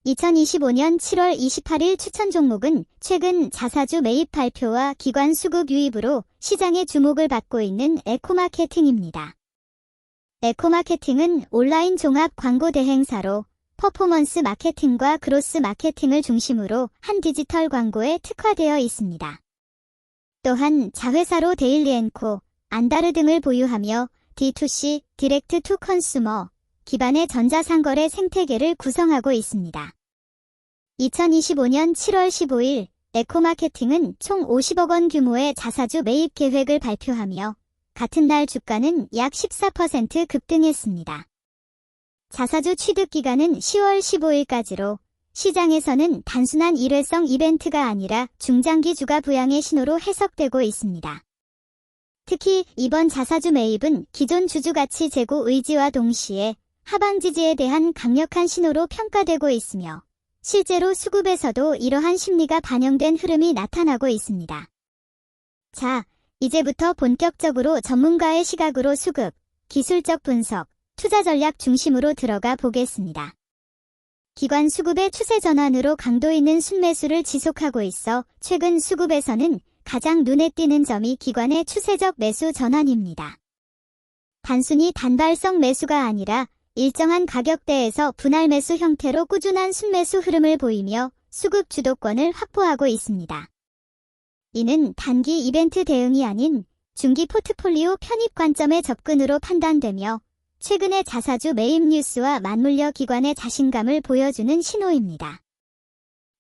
2025년 7월 28일 추천 종목은 최근 자사주 매입 발표와 기관 수급 유입으로 시장의 주목을 받고 있는 에코마케팅입니다. 에코마케팅은 온라인 종합 광고 대행사로 퍼포먼스 마케팅과 그로스 마케팅을 중심으로 한 디지털 광고에 특화되어 있습니다. 또한 자회사로 데일리앤코, 안다르 등을 보유하며 D2C, 디렉트 투 컨슈머 기반의 전자상거래 생태계를 구성하고 있습니다. 2025년 7월 15일 에코마케팅은 총 50억 원 규모의 자사주 매입 계획을 발표하며 같은 날 주가는 약 14% 급등했습니다. 자사주 취득 기간은 10월 15일까지로 시장에서는 단순한 일회성 이벤트가 아니라 중장기 주가 부양의 신호로 해석되고 있습니다. 특히 이번 자사주 매입은 기존 주주 가치 제고 의지와 동시에 하방 지지에 대한 강력한 신호로 평가되고 있으며 실제로 수급에서도 이러한 심리가 반영된 흐름이 나타나고 있습니다. 자, 이제부터 본격적으로 전문가의 시각으로 수급, 기술적 분석, 투자 전략 중심으로 들어가 보겠습니다. 기관 수급의 추세 전환으로 강도 있는 순매수를 지속하고 있어 최근 수급에서는 가장 눈에 띄는 점이 기관의 추세적 매수 전환입니다. 단순히 단발성 매수가 아니라 일정한 가격대에서 분할 매수 형태로 꾸준한 순매수 흐름을 보이며 수급 주도권을 확보하고 있습니다. 이는 단기 이벤트 대응이 아닌 중기 포트폴리오 편입 관점의 접근으로 판단되며 최근의 자사주 매입 뉴스와 맞물려 기관의 자신감을 보여주는 신호입니다.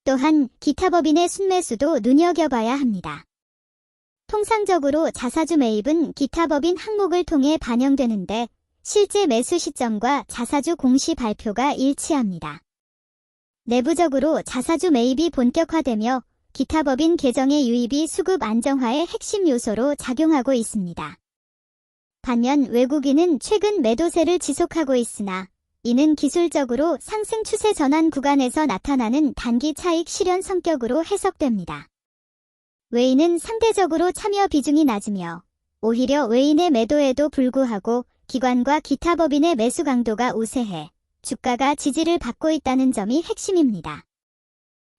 또한 기타 법인의 순매수도 눈여겨봐야 합니다. 통상적으로 자사주 매입은 기타 법인 항목을 통해 반영되는데 실제 매수 시점과 자사주 공시 발표가 일치합니다. 내부적으로 자사주 매입이 본격화되며 기타 법인 계정의 유입이 수급 안정화의 핵심 요소로 작용하고 있습니다. 반면 외국인은 최근 매도세를 지속하고 있으나 이는 기술적으로 상승 추세 전환 구간에서 나타나는 단기 차익 실현 성격으로 해석됩니다. 외인은 상대적으로 참여 비중이 낮으며 오히려 외인의 매도에도 불구하고 기관과 기타 법인의 매수 강도가 우세해 주가가 지지를 받고 있다는 점이 핵심입니다.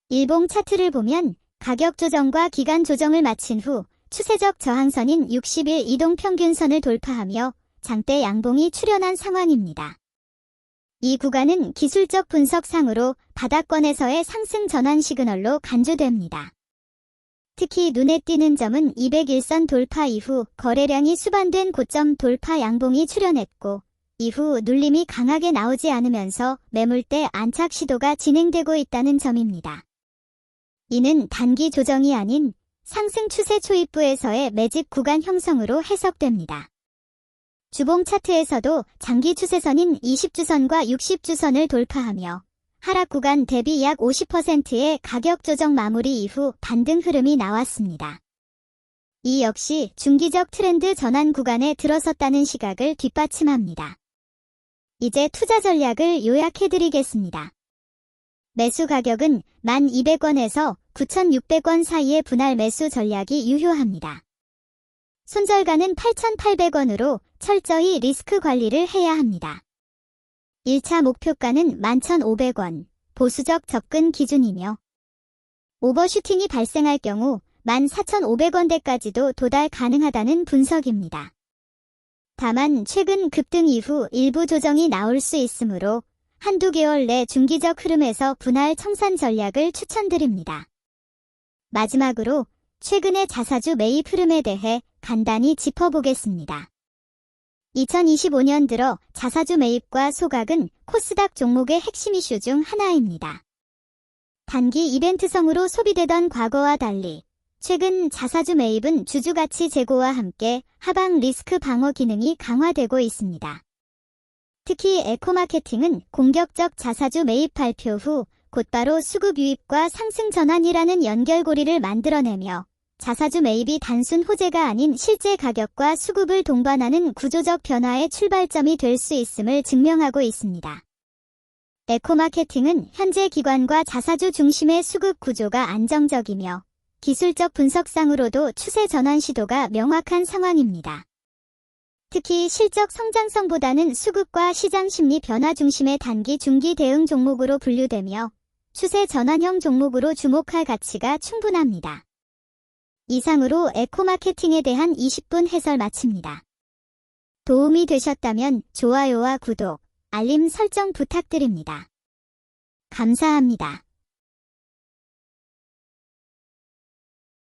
일봉 차트를 보면 가격 조정과 기간 조정을 마친 후 추세적 저항선인 60일 이동평균선을 돌파하며 장대 양봉이 출현한 상황입니다. 이 구간은 기술적 분석상으로 바닥권에서의 상승 전환 시그널로 간주됩니다. 특히 눈에 띄는 점은 201선 돌파 이후 거래량이 수반된 고점 돌파 양봉이 출현했고 이후 눌림이 강하게 나오지 않으면서 매물대 안착 시도가 진행되고 있다는 점입니다. 이는 단기 조정이 아닌 상승 추세 초입부에서의 매집 구간 형성으로 해석됩니다. 주봉 차트에서도 장기 추세선인 20주선과 60주선을 돌파하며 하락 구간 대비 약 50%의 가격 조정 마무리 이후 반등 흐름이 나왔습니다. 이 역시 중기적 트렌드 전환 구간에 들어섰다는 시각을 뒷받침합니다. 이제 투자 전략을 요약해드리겠습니다. 매수 가격은 1,200원에서 9,600원 사이의 분할 매수 전략이 유효합니다. 손절가는 8,800원으로 철저히 리스크 관리를 해야 합니다. 1차 목표가는 11,500원, 보수적 접근 기준이며 오버슈팅이 발생할 경우 14,500원대까지도 도달 가능하다는 분석입니다. 다만 최근 급등 이후 일부 조정이 나올 수 있으므로 한두 개월 내 중기적 흐름에서 분할 청산 전략을 추천드립니다. 마지막으로 최근의 자사주 매입 흐름에 대해 간단히 짚어보겠습니다. 2025년 들어 자사주 매입과 소각은 코스닥 종목의 핵심 이슈 중 하나입니다. 단기 이벤트성으로 소비되던 과거와 달리 최근 자사주 매입은 주주 가치 제고와 함께 하방 리스크 방어 기능이 강화되고 있습니다. 특히 에코마케팅은 공격적 자사주 매입 발표 후 곧바로 수급 유입과 상승 전환이라는 연결고리를 만들어내며 자사주 매입이 단순 호재가 아닌 실제 가격과 수급을 동반하는 구조적 변화의 출발점이 될 수 있음을 증명하고 있습니다. 에코마케팅은 현재 기관과 자사주 중심의 수급 구조가 안정적이며 기술적 분석상으로도 추세 전환 시도가 명확한 상황입니다. 특히 실적 성장성보다는 수급과 시장 심리 변화 중심의 단기 중기 대응 종목으로 분류되며 추세 전환형 종목으로 주목할 가치가 충분합니다. 이상으로 에코마케팅에 대한 20분 해설 마칩니다. 도움이 되셨다면 좋아요와 구독, 알림 설정 부탁드립니다. 감사합니다.